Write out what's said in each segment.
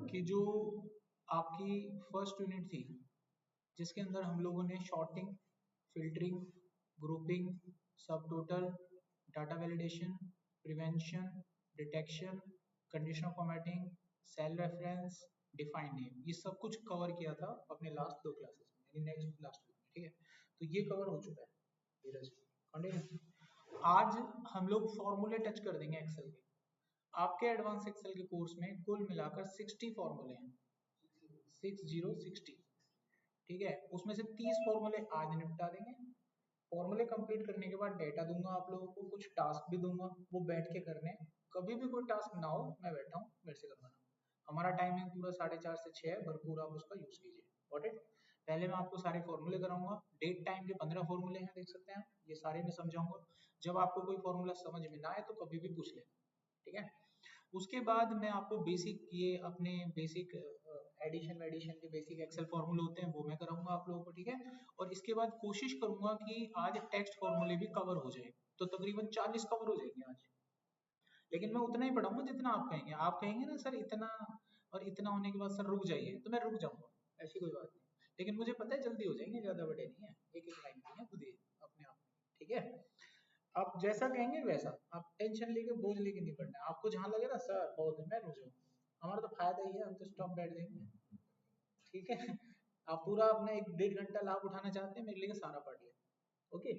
कि जो आपकी फर्स्ट यूनिट थी जिसके अंदर हम लोगों ने शॉर्टिंग, फिल्टरिंग, ग्रुपिंग, सब total, data validation, prevention, detection, conditional formatting, cell reference, define name, ये सब कुछ कवर किया था अपने लास्ट 2 क्लासेस में, यानी नेक्स्ट लास्ट में। ठीक है, तो ये कवर हो चुका है। धीरज कंटिन्यू। आज हम लोग फॉर्मूले टच कर देंगे एक्सेल के। आपके एडवांस एक्सेल के कोर्स में कुल मिलाकर 60 फॉर्मूले हैं, 60। ठीक है, उसमें से 30 फॉर्मूले आज निपटा देंगे। फॉर्मूले कंप्लीट करने के बाद डेटा दूंगा आप लोगों को, कुछ टास्क भी दूंगा, वो बैठ के करने। कभी भी कोई टास्क ना हो, मैं बैठा हूँ, मेरे से करवाना। हमारा टाइमिंग पूरा 4:30 से 6 है, भरपूर आप उसका यूज कीजिए। Got it. पहले मैं आपको सारे फॉर्मूले कराऊंगा। डेट टाइम के 15 फॉर्मूले हैं, देख सकते हैं, ये सारे मैं समझाऊंगा। जब आपको कोई फॉर्मूला समझ में ना आए तो कभी भी पूछ लेना। ठीक है, उसके बाद मैं आपको बेसिक, ये अपने बेसिक एडिशन वेडिशन के बेसिक एक्सेल फॉर्मूले होते हैं, वो मैं कराऊंगा आप लोगों को। ठीक है, और इसके बाद कोशिश करूंगा कि आज टेक्स्ट फॉर्मूले भी कवर हो जाए, तो तकरीबन 40 कवर हो जाएंगे आज। लेकिन मैं उतना ही पढ़ाऊंगा जितना आप कहेंगे। आप कहेंगे ना सर इतना और इतना होने के बाद सर रुक जाइए, तो मैं रुक जाऊंगा, ऐसी कोई बात नहीं। लेकिन मुझे पता है जल्दी हो जाएंगे, ज्यादा बड़े नहीं है, एक एक लाइन नहीं है, खुद ही अपने आप। ठीक है, आप जैसा कहेंगे वैसा, आप टेंशन लेके बोझ लेके नहीं पढ़ना है। आपको जहां लगे ना सर बहुत है, मैं रुक जाऊँ, हमारा तो फायदा ही है, हम तो स्टॉप बैठ देंगे। ठीक है, आप पूरा अपना 1-1.5 घंटा लाभ उठाना चाहते हैं, मेरे लिए सारा पढ़ ले। ओके,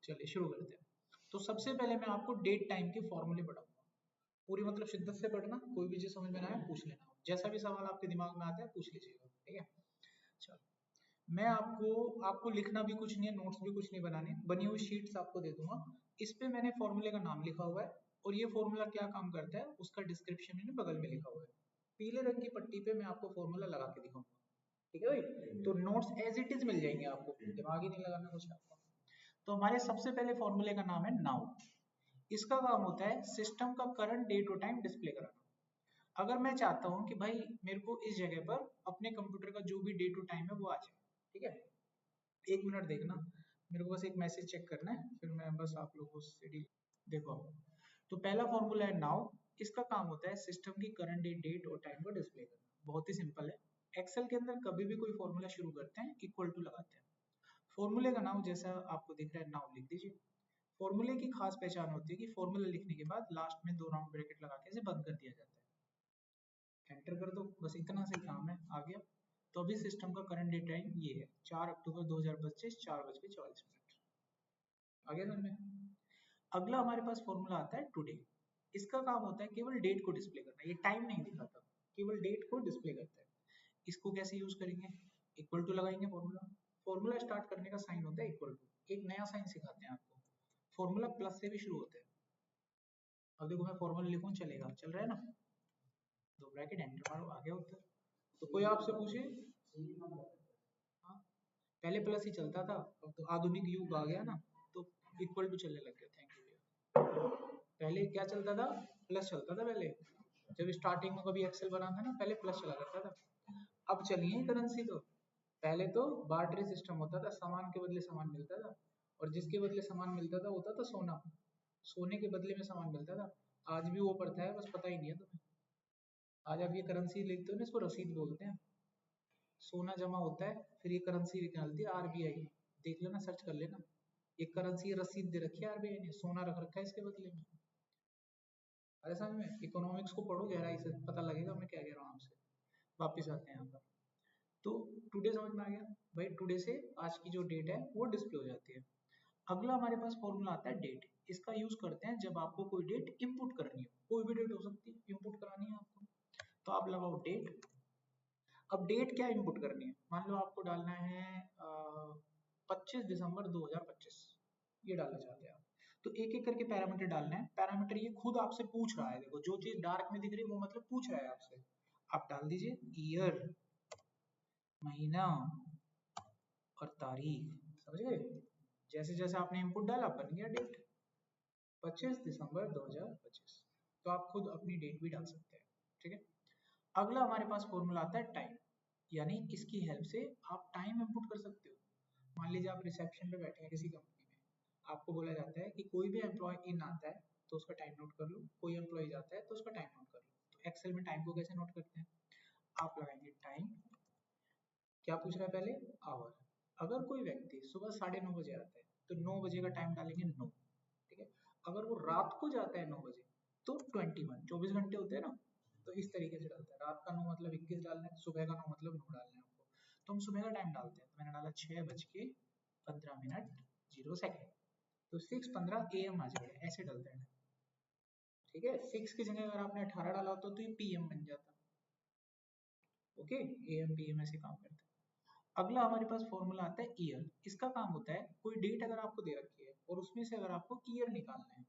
चलिए शुरू करते हैं। तो सबसे पहले मैं आपको डेट टाइम के फॉर्मूले पढ़ाऊंगा। पूरी मतलब शिद्दत से पढ़ना, कोई भी चीज समझ में ना आए पूछ लेना, जैसा भी सवाल आपके दिमाग में आता है पूछ लीजिएगा। ठीक है, चलो मैं आपको लिखना भी कुछ नहीं है, नोट्स भी कुछ नहीं बनाने, बनी हुई शीट्स आपको दे दूंगा। इस पे मैंने फॉर्मूले का नाम लिखा हुआ है, और ये फॉर्मूला क्या काम करता है उसका डिस्क्रिप्शन मैंने बगल में लिखा हुआ है। पीले रंग की पट्टी पे मैं आपको फॉर्मूला लगा के दिखाऊंगा। ठीक है भाई, तो नोट्स एज इट इज मिल जाएंगे आपको, दिमाग ही नहीं लगाना कुछ आपको। तो हमारे सबसे पहले फॉर्मूले का नाम है नाउ। इसका काम होता है सिस्टम का करंट डेट और टाइम डिस्प्ले कराना। अगर मैं चाहता हूँ कि भाई मेरे को इस जगह पर अपने कंप्यूटर का जो भी डेट और टाइम है वो आ जाए, ठीक है, 1 मिनट देखना, मेरे को बस एक मैसेज चेक करना है, फिर मैं बस आप लोगों को शेड्यूल देखो। तो पहला फॉर्मूला है नाउ। इसका काम होता है सिस्टम की करंट डेट और टाइम को डिस्प्ले करना। बहुत ही सिंपल है। एक्सेल के अंदर कभी भी कोई फॉर्मूला शुरू करते हैं इक्वल टू लगाते हैं। फॉर्मूले का नाम जैसा आपको दिख रहा है नाउ लिख दीजिए। फॉर्मूले की खास पहचान होती है कि फॉर्मूला लिखने के बाद लास्ट में 2 राउंड ब्रैकेट लगा के इसे बंद कर दिया जाता है। एंटर कर दो, बस इतना सा ही काम है, आ गया। तो अभी सिस्टम का करंट डेट टाइम ये है 4 अक्टूबर 2025 4:44। आ गया समझ में। अगला हमारे पास फॉर्मूला आता है टुडे। इसका काम होता है केवल डेट को डिस्प्ले करना, ये टाइम नहीं दिखाता, केवल डेट को डिस्प्ले करता है। इसको कैसे यूज करेंगे, इक्वल टू लगाएंगे। फॉर्मूला फॉर्मूला स्टार्ट करने का साइन होता है इक्वल टू। एक नया साइन सिखाते हैं आपको, फॉर्मूला प्लस से भी शुरू होता है। अब देखो मैं फॉर्मूला लिखूं, चलेगा, चल रहा है ना, दो ब्रैकेट एंटर मारो, आ गया उत्तर। तो कोई आपसे पूछे, हाँ, पहले प्लस ही चलता था, अब तो आधुनिक युग आ गया ना, तो इक्वल टू चलने लग गया। थैंक यू भैया। पहले क्या चलता था, प्लस चलता था पहले, जब स्टार्टिंग में कभी एक्सेल बना था ना, पहले प्लस चला करता था। अब चली है करेंसी तो, पहले तो बार्टरी सिस्टम होता था, सामान के बदले सामान मिलता था, और जिसके बदले सामान मिलता था होता था सोना, सोने के बदले में सामान मिलता था। आज भी वो पड़ता है, बस पता ही नहीं है तुम्हें। आज आप ये करेंसी लिखते हो ना, इसको रसीद बोलते हैं। सोना जमा होता है, फिर ये करेंसी निकालती है आरबीआई, देख लेना, सर्च कर लेना, ये करेंसी रसीद दे रखी है आरबीआई ने, सोना रख रखा है इसके बदले में। अरे समझ में, इकोनॉमिक्स को पढ़ो गहराई से, पता लगेगा मैं क्या कह रहा हूँ आपसे। वापिस आते हैं यहाँ पर। तो टुडे समझ में आ गया भाई, टुडे से आज की जो डेट है वो डिस्प्ले हो जाती है। अगला हमारे पास फॉर्मूला आता है डेट। इसका यूज करते हैं जब आपको कोई डेट इनपुट करनी हो, कोई भी डेट हो सकती है, इनपुट करानी है आपको, तो आप लगाओ डेट। अब डेट क्या इनपुट करनी है, मान लो आपको डालना है 25 दिसंबर 2025, ये डालना चाहते हैं आप, तो एक एक करके पैरामीटर डालना है। पैरामीटर ये खुद आपसे पूछ रहा है, देखो जो चीज डार्क में दिख रही है वो मतलब पूछ रहा है आपसे। आप डाल दीजिए ईयर, महीना और तारीख, समझ गए। जैसे जैसे आपने इनपुट डाला बन गया डेट, 25 दिसंबर 2025। तो आप खुद अपनी डेट भी डाल सकते हैं। ठीक है, अगला हमारे पास फॉर्मूला आता है टाइम, यानी इसकी हेल्प से आप टाइम इनपुट कर सकते हो। मान लीजिए आप रिसेप्शन पे बैठे हैं किसी कंपनी में, आपको बोला जाता है कि कोई भी एम्प्लॉय इन आता है तो उसका टाइम नोट कर लो, कोई एम्प्लॉय जाता है तो उसका टाइम नोट कर लो। तो एक्सेल में टाइम को कैसे नोट करते हैं, क्या पूछ रहा है पहले, आवर। अगर कोई व्यक्ति सुबह 9:30 बजे आता है तो 9 बजे का टाइम डालेंगे 9, ठीक है। अगर वो रात को जाता है 9 बजे तो 21, 24 घंटे होते हैं ना, तो इस तरीके से डालता है। रात का 9 मतलब 21 डालना है, सुबह का 9 मतलब 9 डालना है आपको। तो हम सुबह का टाइम डालते हैं, तो मैंने डाला 6:15 तो 6:15 AM आ जाएगा, ऐसे डालते हैं, ठीक है। 6 की जगह अगर आपने 18 डाला होता तो ये PM बन जाता। ओके, AM PM ऐसे काम करते हैं। अगला हमारे पास फॉर्मूला आता है ईयर। इसका काम होता है कोई डेट अगर आपको दे रखी है और उसमें से अगर आपको ईयर निकालना है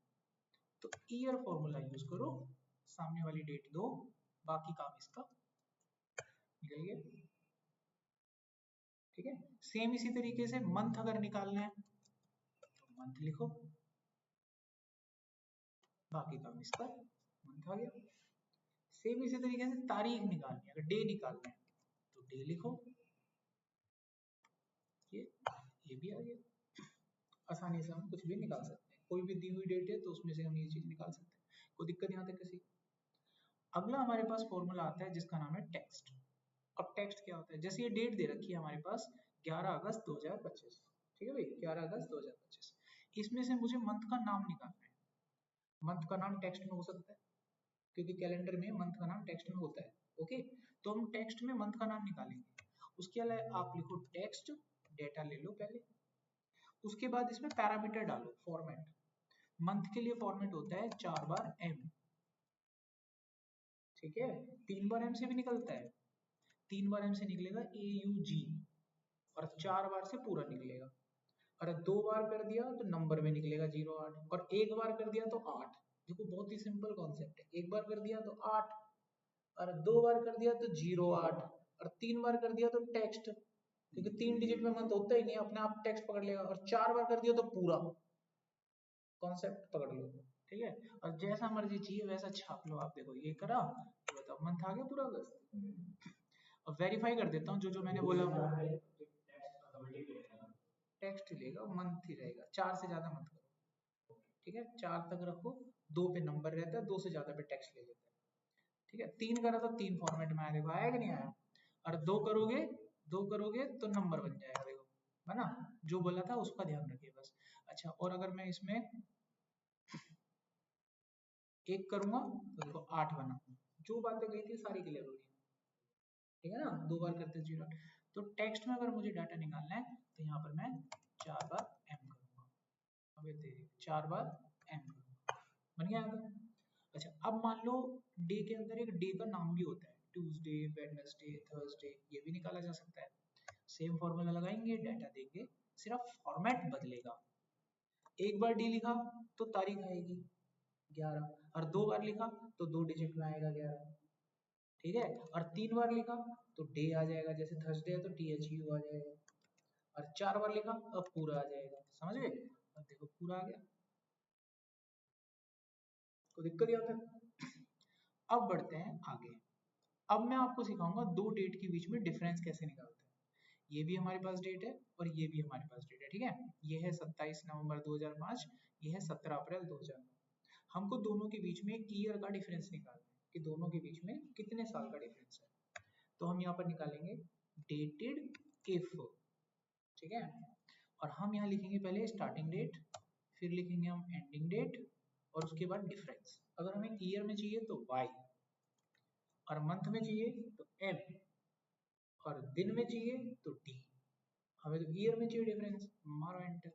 तो ईयर फॉर्मूला यूज करो, सामने वाली डेट दो, बाकी काम इसका निकल गया, ठीक है। सेम इसी तरीके से मंथ अगर निकालना है तो मंथ लिखो, बाकी काम इसका मंथ आ गया। सेम इसी तरीके से तारीख निकालनी है, अगर डे निकालना है तो डे लिखो, ये भी आ गया। आसानी से हम कुछ भी निकाल सकते हैं, कोई भी दी हुई डेट है तो उसमें से हम ये चीज निकाल सकते हैं, कोई दिक्कत यहाँ तक किसी। अगला हमारे पास फॉर्मूला आता है जिसका नाम है टेक्स्ट। अब टेक्स्ट क्या होता है, जैसे ये डेट दे रखी है हमारे पास 11 अगस्त 2025, ठीक है भाई, 11 अगस्त 2025। इसमें से मुझे मंथ का नाम निकालना है। मंथ का नाम टेक्स्ट में हो सकता है क्योंकि कैलेंडर में मंथ का नाम टेक्स्ट में होता है, ओके। तो हम टेक्स्ट में मंथ का नाम निकालेंगे। उसके अलावा आप लिखो टेक्स्ट, डेटा ले लो पहले, उसके बाद इसमें पैरामीटर डालो, फॉर्मेट। मंथ के लिए फॉर्मेट होता है 4 बार M, ठीक है। 3 बार M से भी निकलता है, 3 बार M से निकलेगा AUG, और 4 बार से पूरा निकलेगा। और 2 बार कर दिया तो नंबर में निकलेगा 08, और 1 बार कर दिया तो 8। देखो बहुत ही सिंपल कॉन्सेप्ट है, 1 बार कर दिया तो 8, और 2 बार कर दिया तो 08, और 3 बार कर दिया तो टेक्स्ट, क्योंकि 3 डिजिट में मंथ होता ही नहीं, अपने आप टेक्स्ट पकड़ लेगा, और 4 बार कर दिया तो पूरा कॉन्सेप्ट पकड़ लो, ठीक है। और जैसा मर्जी चाहिए वैसा छाप लो। आप देखो ये करा तो बताओ मंथ आ गया पूरा अगस्त। और वेरीफाई कर देता हूँ जो जो मैंने बोला, टेक्स्ट लेगा मंथ ही रहेगा, 4 से ज्यादा मत करो, ठीक है। 4 तक रखो, 2 पे नंबर रहता है, 2 से ज्यादा पे टेक्स्ट ले लेता है, ठीक है। 3 करा तो 3 फॉर्मेट में आएगा, आया कि नहीं आया। और 2 करोगे तो नंबर बन जाएगा, देखो है ना, जो बोला था उसका ध्यान रखिए बस। अच्छा, और अगर मैं इसमें 1 करूंगा तो देखो 8 बना, जो बातें गई थी सारी क्लियर हो रही है, ठीक है ना। 2 बार करते 0। तो टेक्स्ट में अगर मुझे डाटा निकालना है तो यहाँ पर मैं 4 बार M करूंगा, अब ये 4 बार M करूंगा, बन गया आंसर। अच्छा, अब मान लो डे के अंदर एक डे का नाम भी होता है, ट्यूसडे, वेडनेसडे, थर्सडे, ये भी निकाला जा सकता है। सेम फॉर्मूला लगाएंगे, डाटा देंगे, सिर्फ फॉर्मेट बदलेगा। एक बार डी लिखा तो तारीख आएगी 11, और 2 बार लिखा तो 2 डिजिट में आएगा 11, ठीक है। और 3 बार लिखा तो डे आ जाएगा, जैसे थर्सडे है तो THU आ जाएगा, और 4 बार लिखा अब पूरा आ जाएगा, समझ गए। अब देखो पूरा आ गया, कोई दिक्कत यहाँ तक। अब बढ़ते हैं आगे। अब मैं आपको सिखाऊंगा दो डेट के बीच में डिफरेंस कैसे निकालते हैं। ये भी हमारे पास डेट है और ये भी हमारे पास डेट है, ठीक है। ये है 27 नवंबर 2005, ये है 17 अप्रैल 2009। हमको दोनों के बीच में एक ईयर का डिफरेंस निकालना है कि दोनों के बीच में कितने साल का डिफरेंस है। तो हम यहाँ पर निकालेंगे डेटेड इफ, ठीक है। और हम यहाँ लिखेंगे पहले स्टार्टिंग डेट, फिर लिखेंगे हम एंडिंग डेट, और उसके बाद डिफरेंस। अगर हमें ईयर में चाहिए तो y, और मंथ में चाहिए तो m, और दिन में चाहिए तो d। हमें तो ईयर में चाहिए डिफरेंस, मारो एंटर।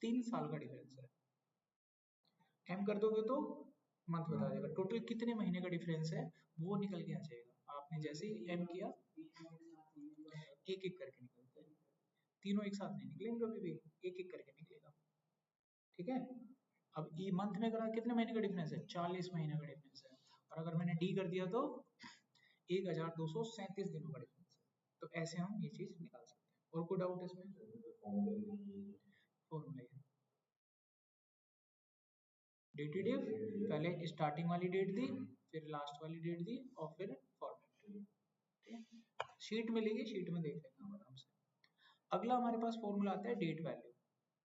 3 साल का डिफरेंस है, m कर दोगे तो मंथ बता देगा, टोटल कितने महीने का डिफरेंस है वो निकल के आ जाएगा। आपने जैसे ही m किया एक एक करके निकलता है, तीनों एक साथ नहीं निकलेंगे कभी भी, एक एक करके निकलेगा, ठीक है। अब ई मंथ में करा कितने महीने का डिफरेंस है, 40 महीने का डिफरेंस है, और अगर मैंने डी कर दिया तो 1237 दिनों का डिफरेंस है। तो ऐसे हम ये चीज निकाल सकते हैं। और कोई डाउट है इसमें, फॉर्मूला डेटेड इफ, पहले स्टार्टिंग वाली डेट दी, फिर लास्ट वाली डेट दी, और फिर फॉर्मेट। शीट में लीजिए, शीट में देख लेना आराम से। अगला हमारे पास फॉर्मूला आता है डेट वैल्यू।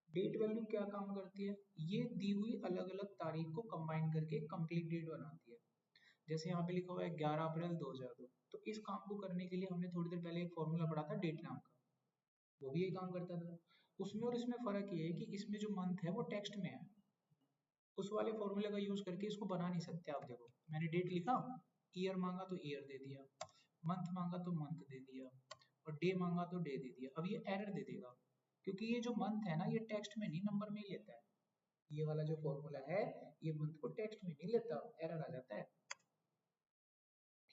डेट वैल्यू क्या काम करती है, ये दी हुई अलग अलग तारीख को कंबाइन करके कंप्लीट डेट बनाती है। जैसे यहाँ पे लिखा हुआ है 11 अप्रैल 2002, तो तो इस काम को करने के लिए हमने थोड़ी देर पहले एक फॉर्मूला पढ़ा था डेट नाम का, वो भी यही काम करता था। उसमें और इसमें फर्क ये है कि इसमें जो मंथ है वो टेक्स्ट में है, उस वाले फॉर्मूले का यूज करके इसको बना नहीं सकते आप। देखो मैंने डेट लिखा, ईयर मांगा तो ईयर दे दिया, मंथ मांगा तो मंथ दे दिया, और डे मांगा तो डे दे दिया। अब ये एरर दे देगा क्योंकि ये जो मंथ है ना ये टेक्स्ट में नहीं नंबर में ही लेता है। ये वाला जो फॉर्मूला है ये मंथ को टेक्स्ट में नहीं लेता, एरर आ जाता है।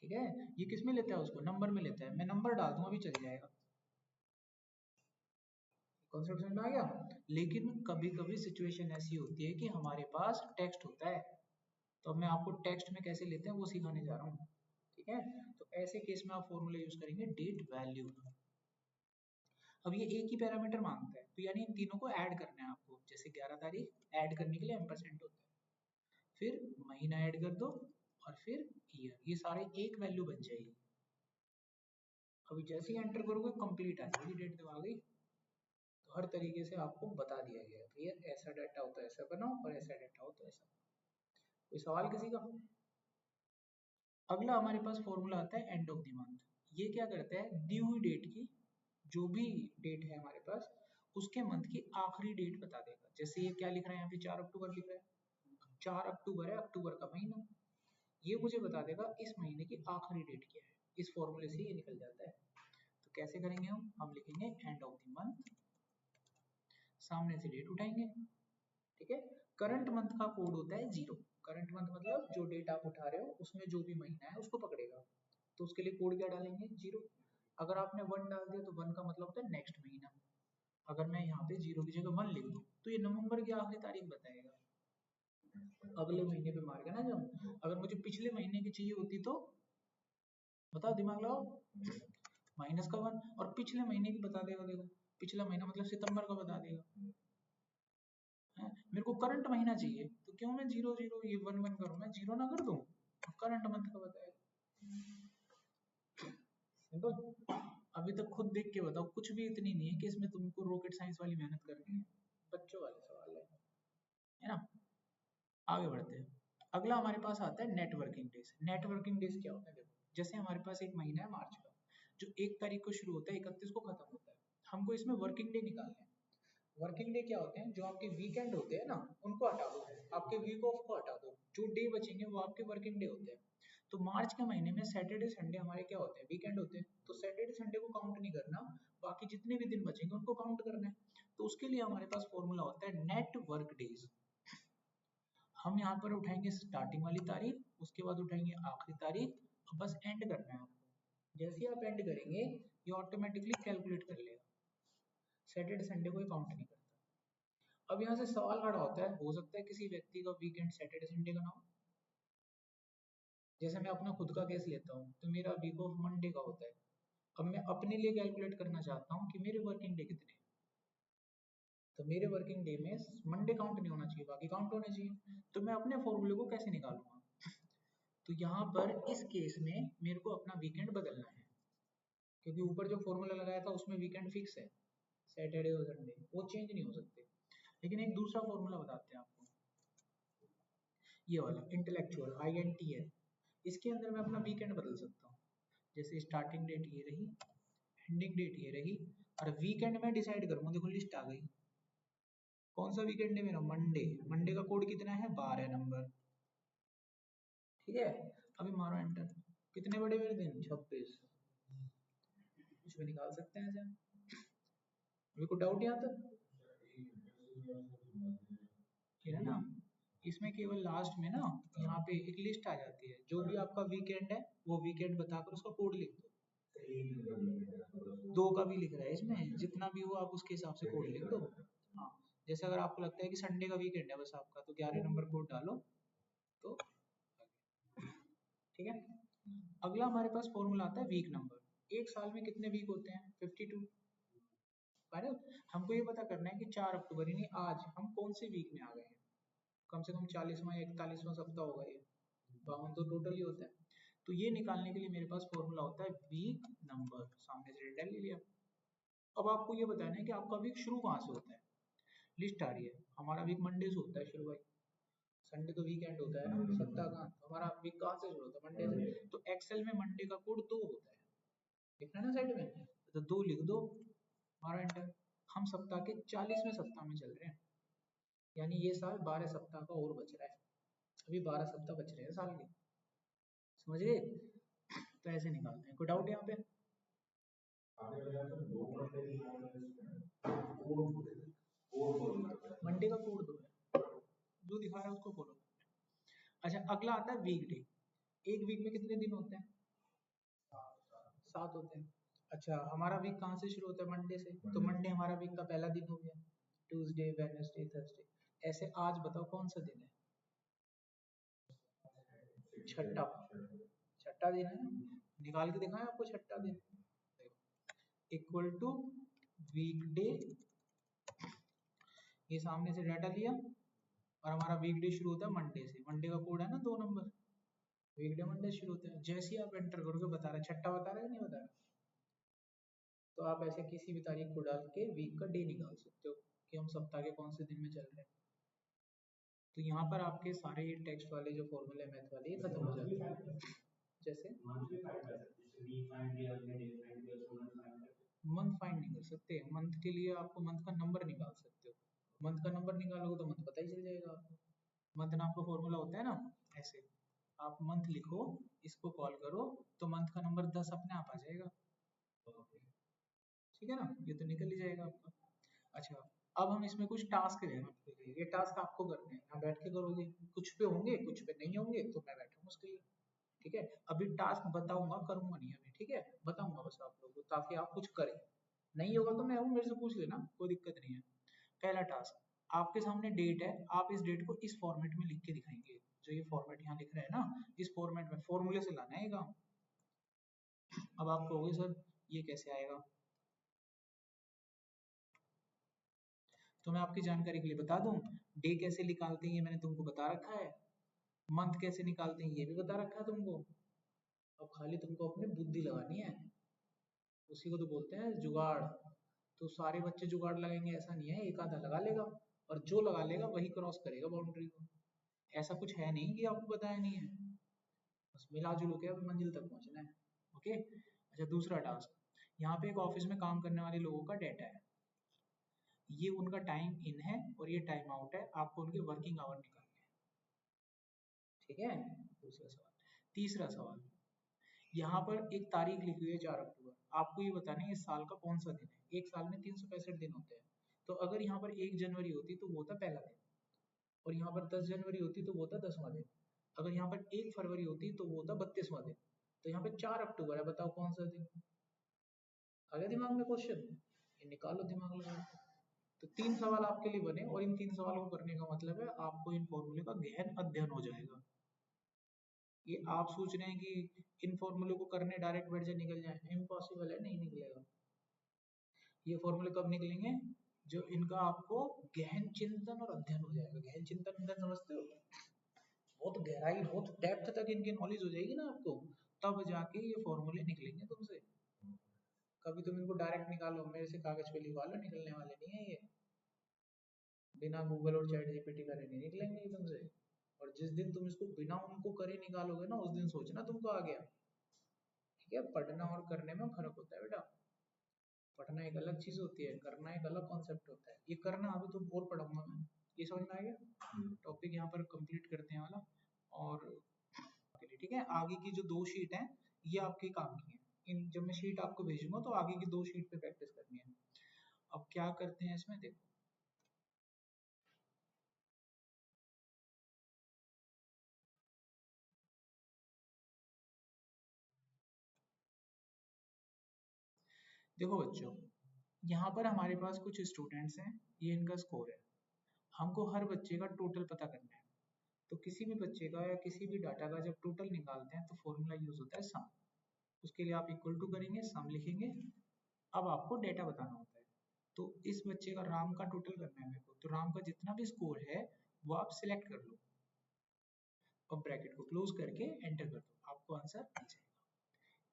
ठीक है, ये किस में लेता है, उसको नंबर में लेता है। मैं नंबर डाल दूंगा अभी चल जाएगा, कॉन्सेप्ट समझ में आ गया। लेकिन कभी कभी सिचुएशन ऐसी होती है कि हमारे पास टेक्स्ट होता है, तो अब मैं आपको टेक्स्ट में कैसे लेते हैं वो सिखाने जा रहा हूँ। ठीक है, तो ऐसे केस में आप फॉर्मूला यूज करेंगे डेट वैल्यू। अब ये एक ही पैरामीटर मांगता है, तो यानी इन तीनों को ऐड करना है आपको। जैसे 11 तारीख ऐड करने के लिए एम्परसेंट होता है, फिर महीना ऐड कर दो, और फिर ईयर, ये सारे एक वैल्यू बन जाएगी। अभी जैसे ही एंटर करोगे कंप्लीट आ जाएगी, डेट आ गई। तो हर तरीके से आपको बता दिया गया है भैया ऐसा डाटा हो तो ऐसा बनाओ, और ऐसा डाटा हो तो ऐसा। कोई सवाल किसी का? अगला हमारे पास फॉर्मूला आता है एंड ऑफ द मंथ। ये क्या करता है, दी हुई डेट की, जो भी डेट है हमारे पास, उसके मंथ की आखिरी डेट बता देगा। जैसे ये क्या लिख रहा है यहाँ पे, 4 अक्टूबर लिख रहा है, 4 अक्टूबर है, अक्टूबर का महीना, ये मुझे बता देगा इस महीने की आखिरी डेट क्या है। इस फॉर्मूले से ये निकल जाता है। तो कैसे करेंगे हम लिखेंगे एंड ऑफ द मंथ, सामने से डेट उठाएंगे। ठीक है, करंट मंथ का कोड होता है 0। करंट मंथ मतलब जो डेट आप उठा रहे हो उसमें जो भी महीना है उसको पकड़ेगा, तो उसके लिए कोड क्या डालेंगे, 0। अगर आपने 1 डाल दिया तो 1 का मतलब होता है नेक्स्ट महीना। अगर मैं यहाँ पे 0 की जगह 1 लिख दूँ तो ये नवंबर की आखिरी तारीख बताएगा, अगले महीने पे मार के ना। जब अगर मुझे पिछले महीने की चाहिए होती तो बताओ, दिमाग लगाओ, -1, और पिछले महीने की बता देगा। देखो पिछला महीना मतलब सितंबर का बता देगा है? मेरे को करंट महीना चाहिए तो क्यों मैं 0 0 ये 1 1 करूँ, मैं 0 ना कर दूं, करंट मंथ का बताएगा। सिंपल। अभी तक खुद देख के बताओ, कुछ भी इतनी नहीं है कि इसमें तुमको रॉकेट साइंस वाली मेहनत करनी है, बच्चों वाले सवाल है ना। आगे बढ़ते हैं। अगला हमारे पास आता है नेटवर्किंग डेज। नेटवर्किंग डेज क्या होता है, देखो जैसे हमारे पास एक महीना है मार्च का, जो 1 तारीख को शुरू होता है, 31 को खत्म होता है। हमको इसमें वर्किंग डे निकालने हैं। वर्किंग डे क्या होते हैं, जो आपके वीकेंड होते हैं ना उनको हटा दो, आपके वीक ऑफ को हटा दो, जो डे बचेंगे वो आपके वर्किंग डे होते हैं। तो मार्च के महीने में सैटरडे संडे हमारे क्या होते हैं, वीकेंड होते हैं। तो सैटरडे संडे को काउंट नहीं करना, बाकी जितने भी दिन बचेंगे उनको काउंट करना है। तो उसके लिए हमारे पास फॉर्मूला होता है नेट वर्क डेज। हम यहाँ पर उठाएंगे स्टार्टिंग वाली तारीख, उसके बाद उठाएंगे आखिरी तारीख, और बस एंड करना है आपको। जैसे ही आप एंड करेंगे ये ऑटोमेटिकली कैलकुलेट कर लेगा, सैटरडे संडे को काउंट नहीं करता। अब यहाँ से सवाल खड़ा होता है, हो सकता है किसी व्यक्ति का वीकेंड सैटरडे संडे का ना हो। जैसे मैं अपना खुद का केस लेता हूँ तो मेरा वीक ऑफ मंडे का होता है। अब मैं अपने लिए कैलकुलेट करना चाहता हूँ कि मेरे वर्किंग डे कितने हैं, तो मेरे वर्किंग डे में मंडे काउंट नहीं होना चाहिए, बाकी काउंट होने चाहिए। तो मैं अपने फॉर्मूले को कैसे निकालूंगा, तो यहाँ पर इस केस में मेरे को अपना वीकेंड बदलना है, क्योंकि ऊपर जो फॉर्मूला लगाया था उसमें वीकेंड फिक्स है, सैटरडे और संडे वो चेंज नहीं हो सकते। लेकिन एक दूसरा फॉर्मूला बताते हैं आपको, ये वाला इंटेलेक्चुअल INTL, इसके अंदर मैं अपना वीकेंड बदल सकता हूँ। जैसे स्टार्टिंग डेट ये रही, एंडिंग डेट ये रही, और वीकेंड में डिसाइड करूंगा। देखो लिस्ट आ गई, कौन सा वीकेंड है मेरा, मंडे। मंडे का कोड कितना है, 12 नंबर। ठीक है, अभी मारो एंटर, कितने बड़े मेरे दिन, 26। कुछ भी निकाल सकते हैं क्या, अभी कोई डाउट यहाँ तक, ठीक है ना। इसमें केवल लास्ट में ना यहाँ पे एक लिस्ट आ जाती है, जो भी आपका वीकेंड है वो वीकेंड बताकर उसका कोड लिख दो। 2 का भी लिख रहा है इसमें, जितना भी हो आप उसके हिसाब से कोड लिख दो। हाँ, जैसे अगर आपको लगता है कि संडे का वीकेंड है बस आपका, तो 11 नंबर कोड डालो तो, ठीक है। अगला हमारे पास फॉर्मूला आता है वीक नंबर। एक साल में कितने वीक होते हैं, 52। हमको ये पता करना है कि 4 अक्टूबर यानी आज हम कौन से वीक में आ गए हैं। कम से कम 40वां या 41वां सप्ताह होगा ये, 52 तो टोटल ही होता है। तो ये निकालने के लिए मेरे पास फॉर्मूला होता है वीक नंबर, सामने से डेटा ले लिया। अब आपको ये बताना है कि आपका वीक शुरू कहाँ से होता है। लिस्ट आ रही है, हमारा वीक मंडे से होता है शुरू भाई, संडे तो वीकेंड होता है ना, सप्ताह का हमारा वीक कहाँ से शुरू होता है? मंडे से। तो एक्सेल में मंडे का कोड 2 होता है, लिख रहे ना साइड में, तो 2 लिख दो, हमारा एंटर। हम सप्ताह के 40वें सप्ताह में चल रहे हैं, यानी ये साल 12 सप्ताह का और बच रहा है, अभी 12 सप्ताह बच रहे हैं साल के, समझ गए? तो ऐसे निकालते हैं। कोई डाउट यहाँ पे? मंडे का कोड 2 है, जो दिखा रहा है उसको फॉलो। अच्छा, अगला आता है वीक डे। एक वीक में कितने दिन होते हैं? 7 होते हैं। अच्छा, हमारा वीक कहाँ से शुरू होता है? मंडे से। तो मंडे हमारा वीक का पहला दिन हो गया, ट्यूसडे, वेडनेसडे, थर्सडे। ऐसे आज बताओ कौन सा दिन है? छठा, छठा दिन है। निकाल के दिखाएं आपको छठा दिन, इक्वल टू वीकडे, ये सामने से डाटा लिया, और हमारा वीकडे शुरू होता है मंडे से। मंडे का कोड है ना 2 नंबर, वीकडे मंडे शुरू होता है। जैसे ही आप एंटर करोगे बता रहा है, छठा बता रहा है नहीं बता रहा, तो आप ऐसे किसी भी तारीख को डाल के वीक का डे निकाल सकते हो कि हम सप्ताह के कौन से दिन में चल रहे हैं। तो यहाँ पर आपके सारे टेक्स्ट वाले जो फॉर्मूले मैथ वाले ये खत्म हो जाते हैं। जैसे मंथ फाइंड नहीं कर सकते, मंथ के लिए आपको मंथ का नंबर निकाल सकते हो, मंथ का नंबर निकालोगे तो मंथ पता ही चल जाएगा आपको। मंथ नाम का फॉर्मूला होता है ना, ऐसे आप मंथ लिखो, इसको कॉल करो, तो मंथ का नंबर 10 अपने आप आ जाएगा, ठीक है ना? ये तो निकल ही जाएगा आपका। अच्छा, अब हम इसमें कुछ टास्क देना, ये टास्क आपको करने हैं, यहाँ बैठ के करोगे, कुछ पे होंगे कुछ पे नहीं होंगे, तो मैं बैठूंगा उसके लिए, ठीक है? अभी टास्क बताऊंगा, करूंगा नहीं अभी, ठीक है? बताऊंगा बस आप लोगों को, ताकि आप कुछ करें, नहीं होगा तो मैं हूँ, मेरे से पूछ लेना, कोई दिक्कत नहीं है। पहला टास्क, आपके सामने डेट है, आप इस डेट को इस फॉर्मेट में लिख के दिखाएंगे, जो ये फॉर्मेट यहाँ लिख रहे हैं ना, इस फॉर्मेट में फॉर्मूले से लाना है ये काम। अब आप कहोगे सर ये कैसे आएगा, तो मैं आपकी जानकारी के लिए बता दूं, डे कैसे निकालते हैं ये मैंने तुमको बता रखा है, मंथ कैसे निकालते हैं ये भी बता रखा है तुमको। अब खाली तुमको अपनी बुद्धि लगानी है, उसी को तो बोलते हैं जुगाड़। तो सारे बच्चे जुगाड़ लगाएंगे ऐसा नहीं है, एक आधा लगा लेगा, और जो लगा लेगा वही क्रॉस करेगा बाउंड्री को। ऐसा कुछ है नहीं कि आपको बताया नहीं है, बस मिला जुल के अब मंजिल तक पहुंचना है। ओके। अच्छा, दूसरा टास्क, यहाँ पे एक ऑफिस में काम करने वाले लोगों का डेटा है, ये उनका टाइम इन है और ये टाइम आउट है, आपको उनके वर्किंग आवर निकालने हैं, ठीक है? दूसरा सवाल। तीसरा सवाल, यहाँ पर एक तारीख लिखी हुई है 4 अक्टूबर, आपको ये बताना है इस साल का कौन सा दिन है। एक साल में 365 दिन होते हैं, तो अगर यहाँ पर 1 जनवरी होती तो वो होता पहला दिन, और यहाँ पर 10 जनवरी होती तो वो होता 10वां दिन, अगर यहाँ पर 1 फरवरी होती तो वो होता 32वां दिन, तो यहाँ पे 4 अक्टूबर है, बताओ कौन सा दिन? आ गया दिमाग में क्वेश्चन? ये निकालो दिमाग लगा के। तो 3 सवाल आपके लिए बने, और इन 3 सवालों को करने का मतलब है आपको इन फॉर्मूले का गहन अध्ययन हो जाएगा। ये आप सोच रहे हैं कि इन फॉर्मूले को करने डायरेक्ट बैठ जाए निकल जाए, इम्पॉसिबल है, नहीं निकलेगा। ये फॉर्मूले कब निकलेंगे? जो इनका आपको गहन चिंतन और अध्ययन हो जाएगा। गहन चिंतन अध्ययन समझते हो? बहुत गहराई, बहुत डेप्थ तक इनकी नॉलेज हो जाएगी ना आपको, तब जाके ये फॉर्मूले निकलेंगे तुमसे। कभी तुम इनको डायरेक्ट निकालो, मेरे से कागज पे लिखवा लो, निकलने वाले नहीं है ये, बिना गूगल और चैट जीपीटी करे नहीं निकलेंगे ये तुमसे। और जिस दिन तुम इसको बिना उनको करे निकालोगे ना, उस दिन सोचना तुमको आ गया, ठीक है? पढ़ना और करने में फर्क होता है बेटा, पढ़ना एक अलग चीज होती है, करना एक अलग कॉन्सेप्ट होता है। ये करना अभी तो और पढ़ाऊंगा मैं, ये समझ में आ गया? टॉपिक यहाँ पर कंप्लीट करते हैं वाला, और ठीक है, आगे की जो 2 शीट है ये आपके काम की है, इन जब मैं शीट आपको भेजूंगा तो आगे की 2 शीट पे प्रैक्टिस करनी है। अब क्या करते हैं इसमें, देखो देखो बच्चों, यहाँ पर हमारे पास कुछ स्टूडेंट्स हैं, ये इनका स्कोर है, हमको हर बच्चे का टोटल पता करना है। तो किसी भी बच्चे का या किसी भी डाटा का जब टोटल निकालते हैं तो फॉर्मूला यूज होता है सम, उसके लिए आप इक्वल टू करेंगे, सम लिखेंगे। अब आपको डेटा बताना होता है, तो इस बच्चे का राम का टोटल करना है मेरे को, तो राम का जितना भी स्कोर है वो आप सिलेक्ट कर लो, और ब्रैकेट को क्लोज करके एंटर कर दो, आपको आंसर आ जाएगा।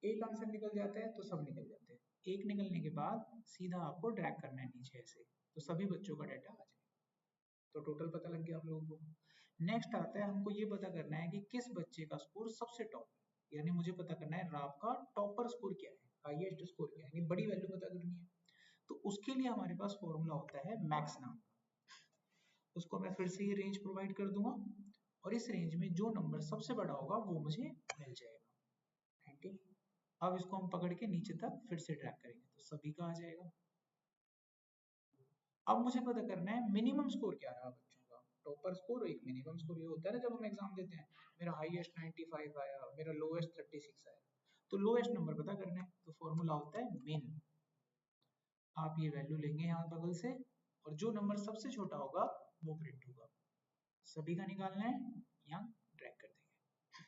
एक आंसर निकल जाता है तो सब निकल जाते हैं, एक निकलने के बाद सीधा आपको ड्रैग करना है नीचे ऐसे, तो सभी बच्चों का डाटा आ जाएगा। तो टोटल पता लग गया आप लोगों को। नेक्स्ट आता है, हमको ये पता करना है कि किस बच्चे का स्कोर सबसे टॉप है, यानी मुझे पता करना है राव का टॉपर स्कोर क्या है, हाईएस्ट स्कोर क्या है, यानी बड़ी वैल्यू पता करनी है। तो उसके लिए हमारे पास फॉर्मूला होता है मैक्स नाम का, उसको मैं फिर से ये रेंज प्रोवाइड कर दूंगा और इस रेंज में जो नंबर सबसे बड़ा होगा वो मुझे मिल जाएगा। ठीक, अब इसको हम पकड़ के नीचे तक फिर से ड्रैग करेंगे तो सभी का आ जाएगा। अब मुझे पता करना है मिनिमम स्कोर क्या रहा बच्चों का, टॉपर स्कोर और एक मिनिमम स्कोर। ये होता है ना जब हम एग्जाम देते हैं, मेरा हाईएस्ट 95 आया, मेरा लोएस्ट 36 आया, तो लोएस्ट नंबर पता करना है, तो फॉर्मूला होता है मिन। आप ये वैल्यू लेंगे यहाँ बगल से और जो नंबर सबसे छोटा होगा वो प्रिंट होगा। सभी का निकालना है, यहाँ ड्रैग कर देंगे।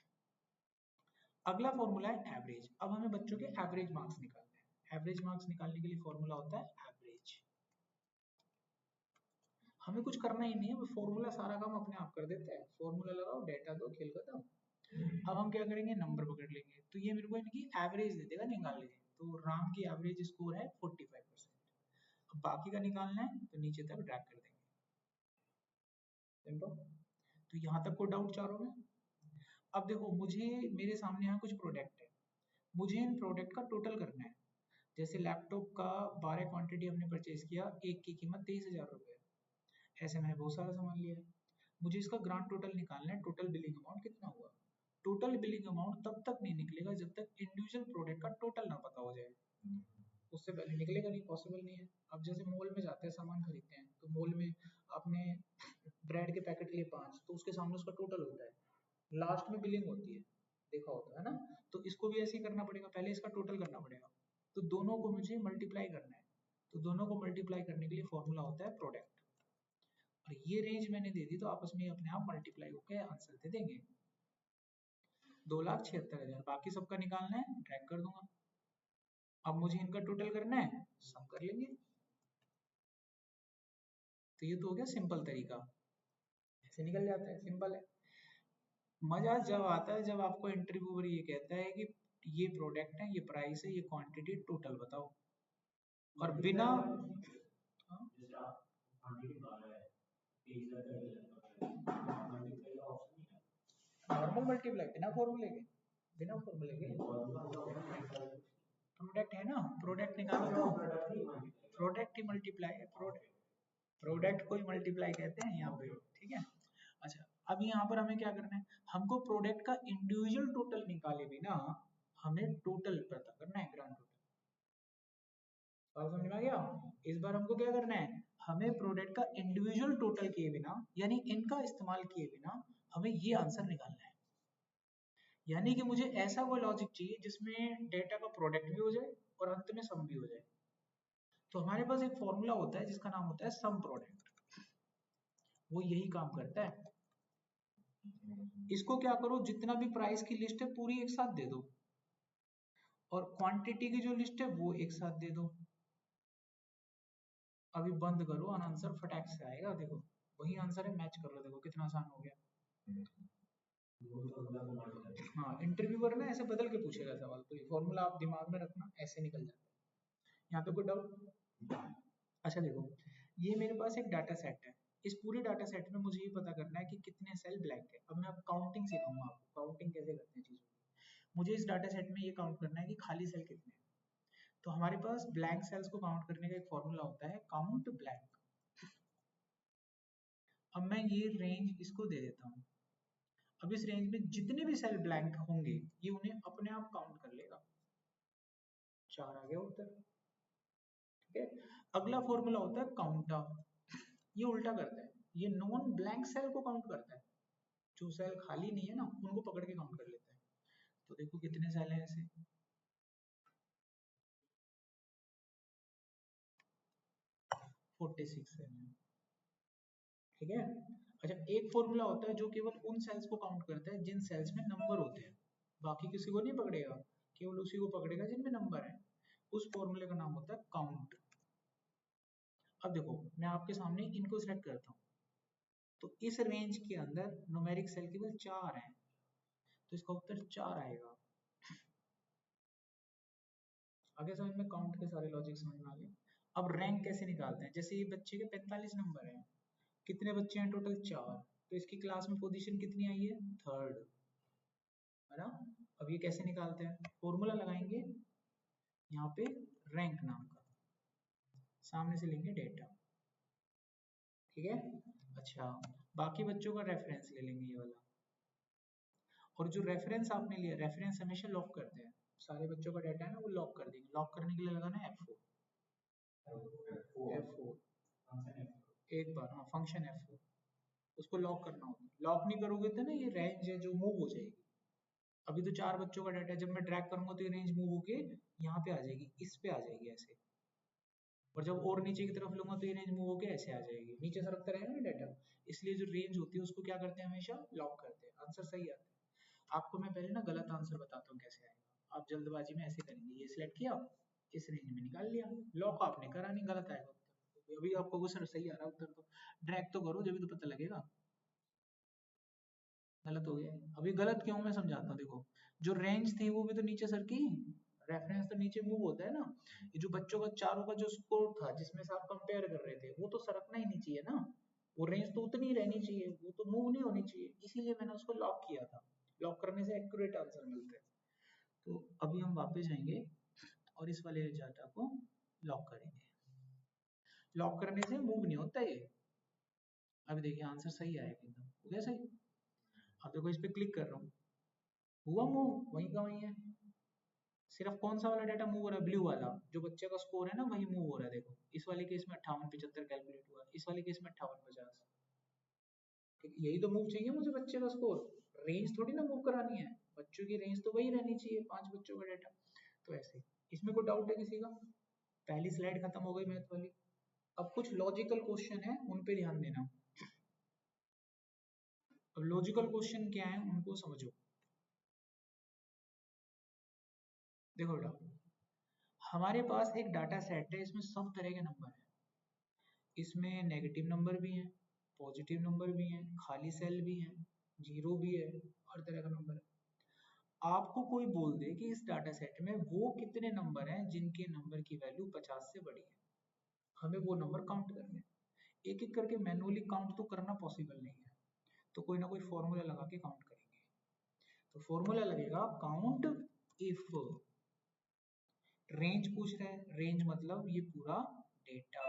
अगला फॉर्मूला है एवरेज। अब हमें बच्चों के एवरेज मार्क्स निकालने हैं। एवरेज मार्क्स निकालने के लिए फॉर्मूला होता है एवरेज। हमें कुछ करना ही नहीं है, वो फॉर्मूला सारा काम अपने आप कर देता है। फॉर्मूला लगाओ, डेटा दो, खेल खत्म। अब हम क्या करेंगे, नंबर पकड़ लेंगे, तो ये मेरे को इनकी एवरेज दे देगा, निकाल लीजिए। तो राम की एवरेज स्कोर है 45%। अब बाकी का निकालना है तो नीचे तक ड्रैग कर देंगे। सिंपल। तो यहाँ तक कोई डाउट चारों में? अब देखो, मुझे मेरे सामने यहाँ कुछ प्रोडक्ट है, मुझे इन प्रोडक्ट का टोटल करना है। जैसे लैपटॉप का 12 क्वांटिटी हमने परचेज किया, एक की कीमत 23,000 रुपये। ऐसे मैंने बहुत सारा सामान लिया है, मुझे इसका ग्रांड टोटल निकालना है, टोटल बिलिंग अमाउंट कितना हुआ। टोटल बिलिंग अमाउंट तब तक नहीं निकलेगा जब तक इंडिविजुअल प्रोडक्ट का टोटल ना पता हो जाए, उससे पहले निकलेगा नहीं, पॉसिबल नहीं है। अब जैसे मॉल में जाते हैं सामान खरीदते हैं, तो मॉल में आपने ब्रेड के पैकेट लिए 5, तो उसके सामने उसका टोटल होता है, लास्ट में बिलिंग होती है, देखा होता है ना। तो इसको भी ऐसे ही करना पड़ेगा, पहले इसका टोटल करना पड़ेगा, तो दोनों को मुझे मल्टीप्लाई करना है। तो दोनों को मल्टीप्लाई करने के लिए फॉर्मूला होता है प्रोडक्ट, और ये रेंज मैंने दे दी तो आपस में अपने आप मल्टीप्लाई होकर आंसर दे देंगे। 2,76,000, बाकी सबका निकालना है, ड्रैग कर दूंगा। अब मुझे इनका टोटल करना है, सम कर लेंगे। तो ये तो हो गया सिंपल तरीका, ऐसे निकल जाता है, सिंपल है। मजा जब आता है जब आपको इंटरव्यूअर ये कहता है कि ये प्रोडक्ट है, ये प्राइस है, ये क्वांटिटी, टोटल बताओ, और बिना नॉर्मल मल्टीप्लाई, बिना फॉर्मूले के, बिना फॉर्मूले के प्रोडक्ट है ना, प्रोडक्ट निकालो तो प्रोडक्ट ही मल्टीप्लाई है, प्रोडक्ट को ही मल्टीप्लाई कहते हैं यहाँ पे, ठीक है। अच्छा, अब यहाँ पर हमें क्या करना है, हमको प्रोडक्ट का इंडिविजुअल टोटल निकाले बिना हमें टोटल पता करना है, ग्रांड टोटल। बात समझ में आ गया? इस बार हमको क्या करना है, हमें प्रोडक्ट का इंडिविजुअल टोटल किए बिना, यानी इनका इस्तेमाल किए बिना हमें ये आंसर निकालना है। यानी कि मुझे ऐसा कोई लॉजिक चाहिए जिसमें डेटा का प्रोडक्ट भी हो जाए और अंत में सम भी हो जाए। तो हमारे पास एक फॉर्मूला होता है जिसका नाम होता है सम प्रोडक्ट, वो यही काम करता है। इसको क्या करो, जितना भी प्राइस की लिस्ट है पूरी एक साथ दे दो, और क्वांटिटी की जो लिस्ट है वो एक साथ दे दो। अभी बंद करो और आंसर फटाक से आएगा, देखो वही आंसर है, मैच कर लो, देखो कितना आसान हो गया। हाँ, इंटरव्यूअर ना ऐसे बदल के पूछेगा सवाल, तो ये फॉर्मूला आप दिमाग में रखना, ऐसे निकल जाता है। यहाँ पे कोई डाउट? अच्छा देखो, ये मेरे पास एक डाटा सेट है, इस पूरे डाटा सेट में मुझे ये पता करना है कि कितने सेल ब्लैंक है। अब मैं अब काउंटिंग सिखाऊंगा आपको, काउंटिंग कैसे करते हैं चीजों की। मुझे इस डाटा सेट में ये काउंट करना है कि खाली सेल कितने हैं। तो हमारे पास ब्लैंक सेल्स को काउंट करने का एक फॉर्मूला होता है काउंट ब्लैंक। अब मैं ये रेंज इसको दे देता हूँ, अब इस रेंज में जितने भी सेल ब्लैंक होंगे ये उन्हें अपने आप काउंट कर लेगा। 4 आ गया उत्तर, ठीक है। अगला फॉर्मूला होता है काउंटर, ये उल्टा करता है, ये नॉन ब्लैंक सेल को काउंट करता है, जो सेल खाली नहीं है ना उनको पकड़ के काउंट कर लेता है। तो देखो कितने सेल हैं ऐसे, 46 सेल हैं, ठीक है। अच्छा, एक फॉर्मूला होता है जो केवल उन सेल्स को काउंट करता है जिन सेल्स में नंबर होते हैं, बाकी किसी को नहीं पकड़ेगा, केवल उसी को पकड़ेगा जिनमें नंबर है। उस फॉर्मूले का नाम होता है काउंट। अब देखो, मैं आपके सामने इनको सिलेक्ट करता हूँ, तो इस रेंज के अंदर न्यूमेरिक सेल केवल 4 हैं, तो इसका उत्तर 4 आएगा। आगे समझ में, काउंट के सारे लॉजिक समझ में आ गए। अब रैंक कैसे निकालते हैं, जैसे ये बच्चे के 45 नंबर हैं, कितने बच्चे हैं टोटल, 4, तो इसकी क्लास में पोजीशन कितनी आई है, 3rd, है ना। अब ये कैसे निकालते हैं, फॉर्मूला लगाएंगे यहाँ पे रैंक नाम का, सामने से लेंगे डेटा, ठीक है। अच्छा, बाकी बच्चों का रेफरेंस ले लेंगे ये वाला, और जो रेफरेंस आपने लिया, रेफरेंस हमेशा लॉक करते हैं, सारे बच्चों का डाटा है ना वो लॉक कर देंगे। लॉक करने के लिए लगाना है F4, एक बार, हाँ फंक्शन F4, उसको लॉक करना होगा। लॉक नहीं करोगे तो ना ये रेंज है जो मूव हो जाएगी। अभी तो 4 बच्चों का डाटा है, जब मैं ड्रैग करूंगा तो ये रेंज मूव होके यहाँ पे आ जाएगी, इस पे आ जाएगी ऐसे, और जब और नीचे की तरफ लूंगा तो ये रेंज मूव होके ऐसे आ जाएगी, नीचे सरकता रहेगा ना डाटा। इसलिए जो रेंज होती है उसको क्या करते हैं, हमेशा लॉक करते हैं। आंसर सही आता है। आपको मैं पहले ना गलत आंसर बताता हूँ कैसे आएगा, आप जल्दबाजी में ऐसे करेंगे, ये सिलेक्ट किया, इस रेंज में निकाल लिया, लॉक आपने करा नहीं, गलत आएगा उत्तर। अभी आपको वो सर सही आ रहा है उत्तर, तो ड्रैग तो करो जब भी तो पता लगेगा। गलत हो गया, अभी गलत क्यों मैं समझाता हूँ। देखो, जो रेंज थी वो भी तो नीचे सर की, रेफरेंस तो नीचे मूव होता है ना। ये जो बच्चों का चारों का जो स्कोर था जिसमें से आप कंपेयर कर रहे थे, वो तो सरकना ही नहीं चाहिए ना, वो रेंज तो उतनी ही रहनी चाहिए, वो तो मूव नहीं होनी चाहिए, इसीलिए मैंने उसको लॉक किया था। लॉक करने से एक्यूरेट आंसर मिलता है। तो अभी हम वापस जाएंगे और इस वाले डाटा को लॉक करेंगे। लॉक करने से मूव नहीं होता ये। अभी देखिए आंसर सही आएगा एकदम, हो गया सही। अब देखो इस पे क्लिक कर रहा हूँ, हुआ मूव, वहीं का वहीं है। सिर्फ कौन सा वाला डाटा मूव हो रहा है, ब्लू वाला, जो बच्चे का स्कोर है ना वही मूव हो रहा है। देखो इस वाले केस में 58-75 कैलकुलेट हुआ, इस वाले केस में 58-50, ठीक, यही तो मूव चाहिए मुझे, बच्चे का स्कोर। रेंज थोड़ी ना मूव करानी है, बच्चों की रेंज तो वही रहनी चाहिए, 5 बच्चों का डाटा। तो ऐसे, इसमें कोई डाउट है किसी का? पहली स्लाइड खत्म हो गई मैथ वाली। अब कुछ लॉजिकल क्वेश्चन है, उन पे ध्यान देना। अब लॉजिकल क्वेश्चन क्या है उनको समझो। देखो बेटा, हमारे पास एक डाटा सेट है, इसमें सब तरह के नंबर है। इसमें नेगेटिव नंबर भी हैं, पॉजिटिव नंबर भी हैं, खाली सेल भी हैं, जीरो भी है, हर तरह का नंबर है। आपको कोई बोल दे कि इस डाटा सेट में वो कितने नंबर हैं जिनके नंबर की वैल्यू 50 से बड़ी है, हमें वो नंबर काउंट करने हैं। एक एक करके मैनुअली काउंट तो करना पॉसिबल नहीं है, तो कोई ना कोई फॉर्मूला लगा के काउंट करेंगे। तो फॉर्मूला लगेगा काउंट इफ, रेंज पूछ रहा है, रेंज मतलब ये पूरा डेटा।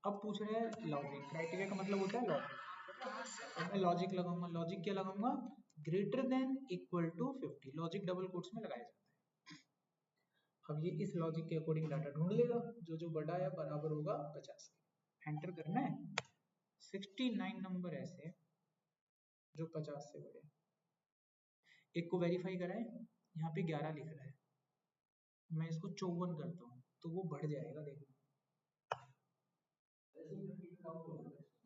अब पूछ रहे हैं लॉजिक, क्राइटेरिया का मतलब होता है लॉजिक। अब मैं लॉजिक लगाऊंगा, लॉजिक क्या लगाऊंगा, greater than equal to 50, logic double quotes में लगाया जाता है। अब ये इस लॉजिक के अकॉर्डिंग डाटा ढूंढ लेगा, जो जो बड़ा या बराबर होगा 50 के, एंटर करना है। 69 नंबर ऐसे जो 50 से बड़े। एक को वेरीफाई करा है, यहाँ पे 11 लिख रहा है, मैं इसको 54 करता हूँ तो वो बढ़ जाएगा, देखो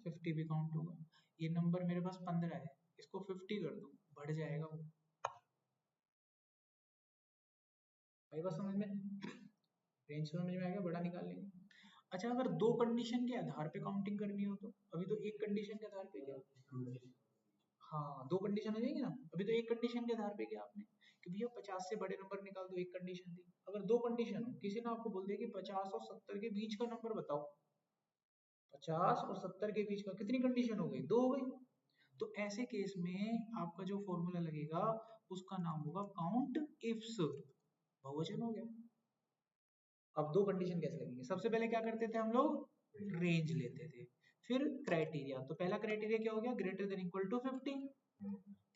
50 भी काउंट होगा। ये नंबर मेरे पास 15 है, इसको 50 कर दूं, बढ़ जाएगा वो। भाई बस समझ में, रेंज समझ में आ गया, बड़ा निकाल लेंगे। अच्छा, अगर दो कंडीशन के आधार पे काउंटिंग करनी हो तो, अभी तो एक कंडीशन के आधार पे क्या, हाँ दो कंडीशन हो जाएंगी ना। अभी तो एक कंडीशन के आधार पे क्या आपने, कि भैया 50 से बड़े नंबर निकाल दो, एक कंडीशन थी। अगर दो कंडीशन हो, किसी ने आपको बोल दिया कि 50 और 70 के बीच का नंबर बताओ, 50 और 70 के बीच का, कितनी कंडीशन हो गई, दो हो गई। तो ऐसे केस में आपका जो फॉर्मूला लगेगा उसका नाम होगा काउंट इफ्स, बहुवचन हो गया। अब दो कंडीशन कैसे लगेंगे, सबसे पहले क्या करते थे हम लोग, रेंज लेते थे, फिर क्राइटेरिया। तो पहला क्राइटेरिया क्या हो गया, ग्रेटर देन इक्वल टू 50।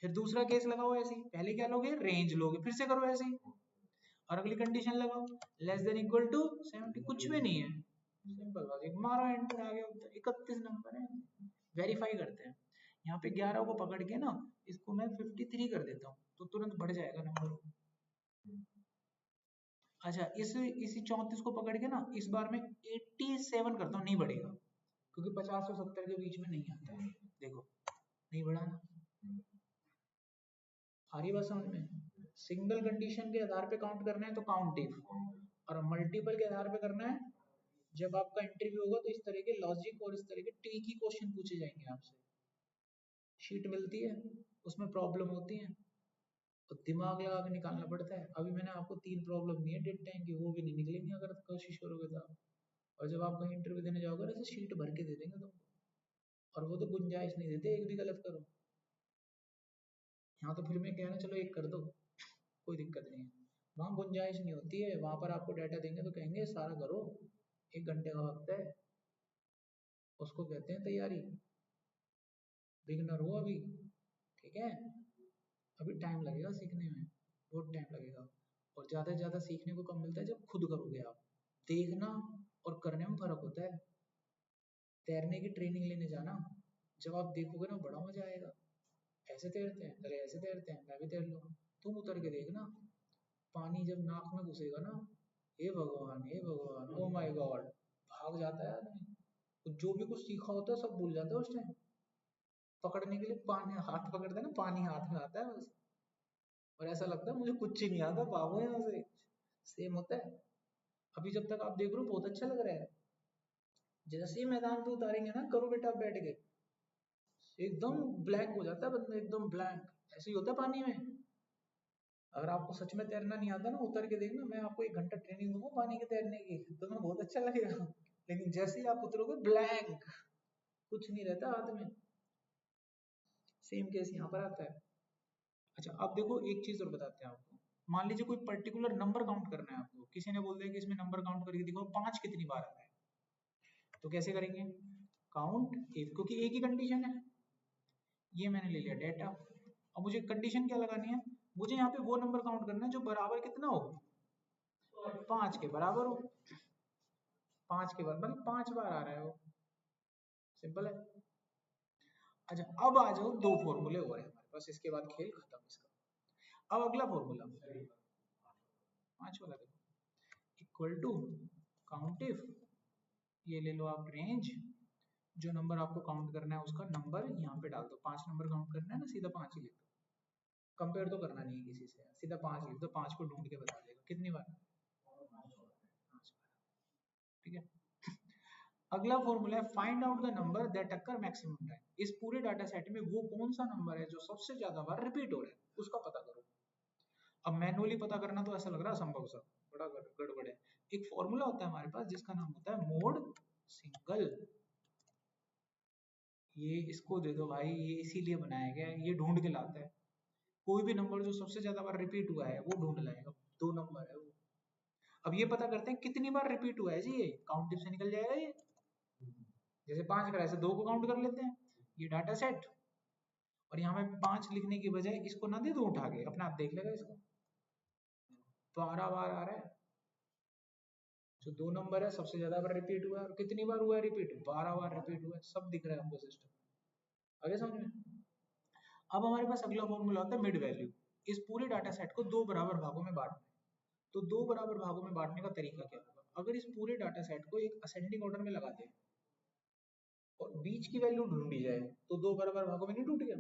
फिर दूसरा केस लगाओ ऐसे ही, पहले क्या लोगे, रेंज लोगे, फिर से करो ऐसे ही, और अगली कंडीशन लगाओ, लेस देन इक्वल टू 70, कुछ भी नहीं है, सिंपल लॉजिक, मारो एंटर, आ गया उत्तर। 31 नंबर है। वेरीफाई करते हैं, यहाँ पे 11 को पकड़ के ना इसको मैं 53 कर देता हूँ तो तुरंत बढ़ जाएगा नंबर। अच्छा, इसी 34 को पकड़ के ना इस बार में 87 करता हूँ, नहीं बढ़ेगा, क्योंकि 50 और 70 के बीच में नहीं आता है। देखो नहीं बढ़ा ना, आ रही बात समझ में। सिंगल कंडीशन के आधार पे काउंट करना है तो काउंट इफ, और मल्टीपल के आधार पे करना है, जब आपका इंटरव्यू होगा तो इस तरह के लॉजिक और इस तरह के ट्रिकी क्वेश्चन पूछे जाएंगे आपसे। शीट मिलती है, उसमें प्रॉब्लम होती है, तो दिमाग लगा के निकालना पड़ता है। अभी मैंने आपको 3 प्रॉब्लम दी है डेट टाइम की, वो भी नहीं निकलेंगे अगर कोशिश करोगे तो आप। और जब आप कहीं इंटरव्यू देने जाओगे ना तो शीट भर के दे देंगे तुमको। और वो तो गुंजाइश नहीं देते एक भी गलत करो। यहाँ तो फिर मैं कहना चलो एक कर दो, कोई दिक्कत नहीं है। वहाँ गुंजाइश नहीं होती है, वहाँ पर आपको डाटा देंगे तो कहेंगे सारा करो, 1 घंटे का वक्त है, उसको कहते हैं तैयारी। बिगनर हो अभी, ठीक है, अभी टाइम लगेगा सीखने में, बहुत टाइम लगेगा। और ज़्यादा से ज़्यादा सीखने को कब मिलता है, जब खुद करोगे आप। देखना और करने में फर्क होता है। तैरने की ट्रेनिंग लेने जाना, जब आप देखोगे ना बड़ा मजा आएगा। ऐसे तैरते हैं, अरे ऐसे तैरते हैं, मैं भी तैर लूँगा। तुम उतर के देखना, पानी जब नाक में घुसेगा ना, हे भगवान हे भगवान, ओ माय गॉड, भाग जाता है आदमी। तो जो भी कुछ सीखा होता है सब भूल जाता है उस टाइम। पकड़ने के लिए पानी हाथ पकड़ते हैं ना, पानी हाथ में आता है बस, और ऐसा लगता है मुझे कुछ ही नहीं आता, भागो यहाँ से। सेम होता है। अभी जब तक आप देख रहे हो बहुत अच्छा लग रहा है, जैसे ही मैदान पे उतारेंगे ना, करो बेटा आप बैठ के, एकदम ब्लैंक हो जाता है बंदा, एकदम ब्लैंक। ऐसे ही होता है पानी में। अगर आपको सच में तैरना नहीं आता ना, उतर के देखना, मैं आपको 1 घंटा ट्रेनिंग दूंगा पानी के तैरने की, तो तुम्हें बहुत अच्छा लगेगा। लेकिन जैसे ही आप उतरोगे, ब्लैंक, कुछ नहीं रहता हाथ में। सेम केस यहाँ पर आता है। अच्छा अब देखो एक चीज और बताते हैं आपको। मान लीजिए कोई पर्टिकुलर नंबर काउंट करना है आपको, किसी ने बोल दिया कि इसमें नंबर काउंट करके दिखाओ 5 कितनी बार आता है, तो कैसे करेंगे? काउंट इफ, क्योंकि एक ही कंडीशन है। ये मैंने ले लिया डेटा। अब मुझे कंडीशन क्या लगानी है? मुझे यहाँ पे वो नंबर काउंट करना है जो बराबर कितना हो, 5 के बराबर हो। 5 के बराबर मतलब 5 बार आ रहा है वो, सिंपल है। अच्छा अब आ जाओ, 2 फॉर्मूले हो रहे हैं हमारे पास, इसके बाद खेल खत्म इसका। अब अगला फॉर्मूला 5 वाला देखो, इक्वल टू काउंट इफ, ये ले लो आप रेंज, जो नंबर आपको काउंट करना है उसका नंबर यहाँ पे डाल दो। 5 नंबर काउंट करना है ना, सीधा 5 ही लिख दो, कंपेयर तो करना नहीं है किसी से, सीधा 5 लिख दो, 5 को ढूंढ के बता देगा कितनी बार। 5 बार, ठीक है। अगला फॉर्मूला है find out the number that occur maximum time. इस पूरे डाटा सेट में वो कौन सा नंबर है जो सबसे ज्यादा बार रिपीट हो रहा है, उसका पता करो। अब मैनुअली पता करना तो ऐसा लग रहा है असंभव सा, बड़ा गड़बड़ है। एक फॉर्मूला होता है हमारे पास जिसका नाम होता है मोड सिंगल। ये इसको दे दो भाई, ये इसीलिए बनाया गया है, ये ढूंढ के लाता है। कोई भी नंबर जो सबसे ज्यादा बार रिपीट हुआ है वो ढूंढ लाएगा। 2 नंबर है वो। अब ये पता करते हैं कितनी बार रिपीट हुआ है जी, ये काउंट से निकल जाएगा ये। जैसे 5 का ऐसे 2 को काउंट कर लेते हैं, ये डाटा सेट। और यहाँ पे 5 लिखने की बजाय इसको ना दे दो उठा के, अपने आप देख लेगा इसको, 12 बार आ रहा है। जो 2 नंबर है सबसे ज्यादा बार रिपीट हुआ है, और कितनी बार हुआ है रिपीट, 12 बार रिपीट हुआ है, सब दिख रहा है आपको सिस्टम। आगे समझ में? अब हमारे पास अगला फॉर्मूला होता है मिड वैल्यू। इस पूरे डाटा सेट को 2 बराबर भागों में बांटना है। तो 2 बराबर भागों में बांटने का तरीका क्या होगा? अगर इस पूरे डाटा सेट को एक असेंडिंग ऑर्डर में लगा दें और बीच की वैल्यू ढूंढी जाए, तो 2 बराबर भागों में नहीं टूट गया?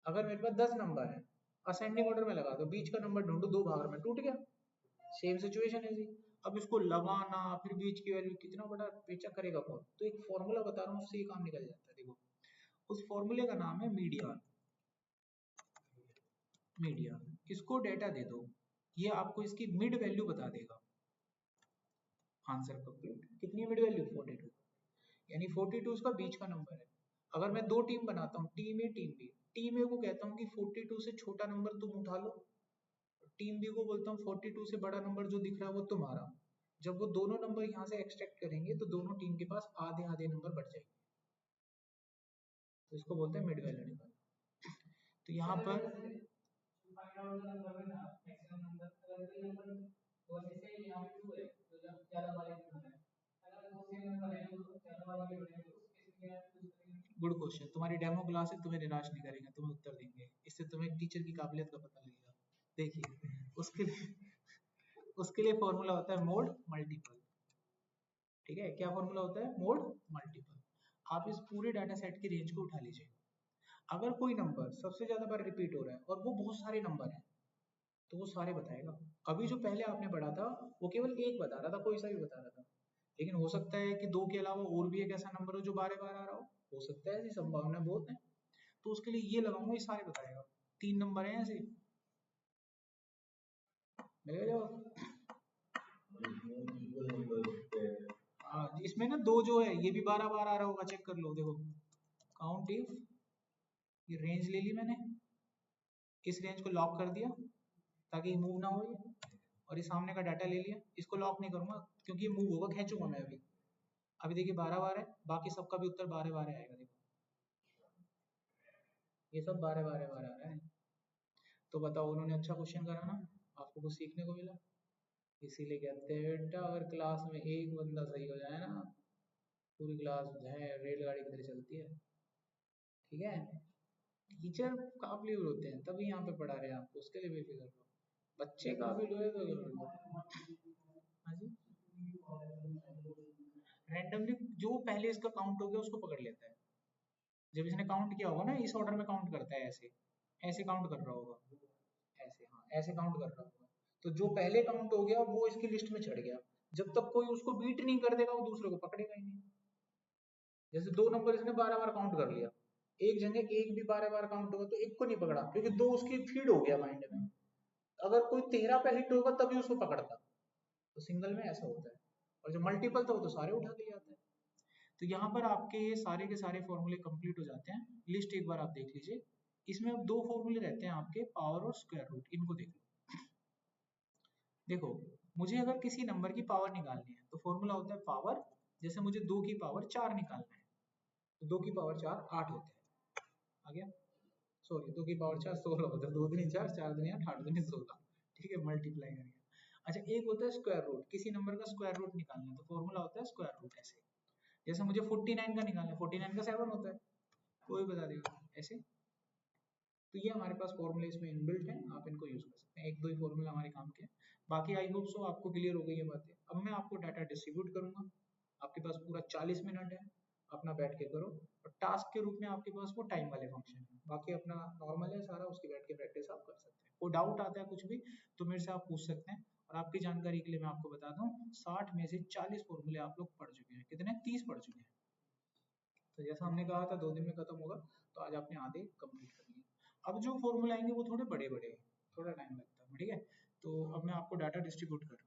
अगर मेरे पास 10 नंबर है, असेंडिंग ऑर्डर में लगा दो, बीच का नंबर ढूंढो, 2 भाग में टूट गया। सेम सिचुएशन है जी। अब इसको लगाना, फिर बीच की वैल्यू, कितना बड़ा पेचा करेगा कौन? तो एक फॉर्मूला बता रहा हूँ, उससे ये काम निकल जाता है। देखो उस फॉर्मूले का नाम है मीडियन। मीडियन, इसको डेटा दे दो, ये आपको इसकी मिड वैल्यू बता देगा। Answer complete. कितनी मिड वैल्यू? 42। यानी 42 उसका बीच का नंबर है। अगर मैं 2 टीम बनाता हूँ, टीम ए टीम बी, टीम ए को कहता हूँ कि 42 से छोटा नंबर तुम उठा लो, टीम बी को बोलता हूँ 42 से बड़ा नंबर जो दिख रहा है वो तुम्हारा। जब वो दोनों नंबर यहाँ से एक्सट्रैक्ट करेंगे तो दोनों टीम के पास आधे आधे नंबर बढ़ जाएंगे, तो इसको बोलते हैं मिड वैल्यू निकालना। तो यहाँ पर गुड क्वेश्चन, तुम्हारी डेमो क्लास है, तुम्हें निराश नहीं करेंगे, तुम्हें उत्तर देंगे, इससे तुम्हें टीचर की काबिलियत का पता लगेगा। देखिए उसके लिए फॉर्मूला होता है मोड मल्टीपल। ठीक है, क्या फॉर्मूला होता है? Mode multiple. आप इस पूरे डाटा सेट की रेंज को उठा लीजिए। अगर कोई नंबर सबसे ज्यादा बार रिपीट हो रहा है और वो बहुत सारे नंबर हैं, तो वो सारे बताएगा। अभी जो पहले आपने पढ़ा था वो केवल एक बता रहा था, कोई सा भी बता रहा था, लेकिन हो सकता है कि 2 के अलावा और भी एक ऐसा नंबर हो जो बार बार आ रहा हो सकता है, ऐसी संभावना बहुत है। तो उसके लिए ये लगाऊंगा, ये सारे बताएगा। 3 नंबर है ऐसे, मिलेगा जवाब। हाँ इसमें ना 2 जो है ये भी 12 बार आ रहा होगा, चेक कर लो, देखो काउंट इफ, ये रेंज ले ली मैंने, इस रेंज को लॉक कर दिया ताकि मूव ना हो ये, और ये सामने का डाटा ले लिया, इसको लॉक नहीं करूंगा क्योंकि ये मूव होगा, खींचूंगा मैं अभी। अभी देखिए 12 बार है, बाकी सबका भी उत्तर 12 बार आएगा। देखो ये सब 12 12 बार आ रहा है। तो बताओ उन्होंने अच्छा क्वेश्चन करा ना, आपको कुछ सीखने को मिला। इसीलिए कहते हैं बेटा अगर क्लास में एक बंदा सही हो जाए ना, पूरी क्लास है रेलगाड़ी की तरह चलती है। ठीक है, टीचर काबिल होते हैं तभी यहाँ पे पढ़ा रहे हैं आपको, उसके लिए बेफिक्र रहो। बच्चे काबिल हुए तो हाँ जी, रैंडमली जो पहले इसका काउंट हो गया उसको पकड़ लेता है। जब इसने काउंट किया होगा ना, इस ऑर्डर में काउंट करता है, ऐसे ऐसे काउंट कर रहा होगा, ऐसे, हाँ ऐसे काउंट कर रहा होगा। तो जो पहले काउंट हो गया वो इसकी लिस्ट में चढ़ गया, जब तक कोई उसको बीट नहीं कर देगा वो दूसरे को पकड़ेगा ही नहीं। जैसे 2 नंबर इसने 12 बार काउंट कर लिया, एक जगह एक भी 12 बार काउंट होगा तो एक को नहीं पकड़ा, क्योंकि 2 उसकी फीड हो गया माइंड में। अगर कोई 13 पे हिट होगा तभी उसको पकड़ता। तो सिंगल में ऐसा होता है, और जो मल्टीपल था वो तो सारे उठा के ले आता है। तो यहाँ पर आपके ये सारे के सारे फॉर्मूले कंप्लीट हो जाते हैं। लिस्ट एक बार आप देख लीजिए, इसमें अब 2 फॉर्मूले रहते हैं आपके, पावर और स्क्वायर रूट। इनको देख लो। देखो मुझे अगर किसी नंबर की पावर निकालनी है तो फॉर्मूला होता है पावर, जैसे मुझे 2 की पावर 4 निकालना है तो 2 की पावर 4 8 होते हैं। आ गया, सॉरी 2 की पावर 4 16 होता है, 2 दूनी 4 4 दूनी 8 8 दूनी 16। ठीक है, मल्टीप्लाई करके। अच्छा एक होता है स्क्वायर रूट, किसी नंबर का स्क्वायर रूट निकालना है तो फॉर्मूला होता है स्क्वायर रूट। ऐसे जैसे मुझे 49 का निकालना है, 49 का 7 होता है, कोई बता देगा ऐसे। तो ये हमारे पास फॉर्मूले इसमें इनबिल्ट हैं, आप इनको यूज कर सकते हैं। एक दो ही फॉर्मूला हमारे काम के हैं। बाकी आई होप सो आपको क्लियर हो गई ये बातें। अब मैं आपको डाटा डिस्ट्रीब्यूट करूंगा, आपके पास पूरा 40 मिनट है, अपना बैठ के करो। और टास्क के रूप में आपके पास वो टाइम वाले फंक्शन है, बाकी अपना नॉर्मल है सारा, उसकी बैठ के प्रैक्टिस आप कर सकते हैं। कोई डाउट आता है कुछ भी तो मेरे से आप पूछ सकते हैं। और आपकी जानकारी के लिए मैं आपको बता दूं, 60 में से 40 फॉर्मूले आप लोग पढ़ चुके हैं। कितने? 30 पढ़ चुके हैं। तो जैसा हमने कहा था 2 दिन में खत्म होगा, तो आज आपने आधे कंप्लीट कर लिए। अब जो फॉर्मूला आएंगे वो थोड़े बड़े बड़े, थोड़ा टाइम लगता है। ठीक है, तो अब मैं आपको डाटा डिस्ट्रीब्यूट कर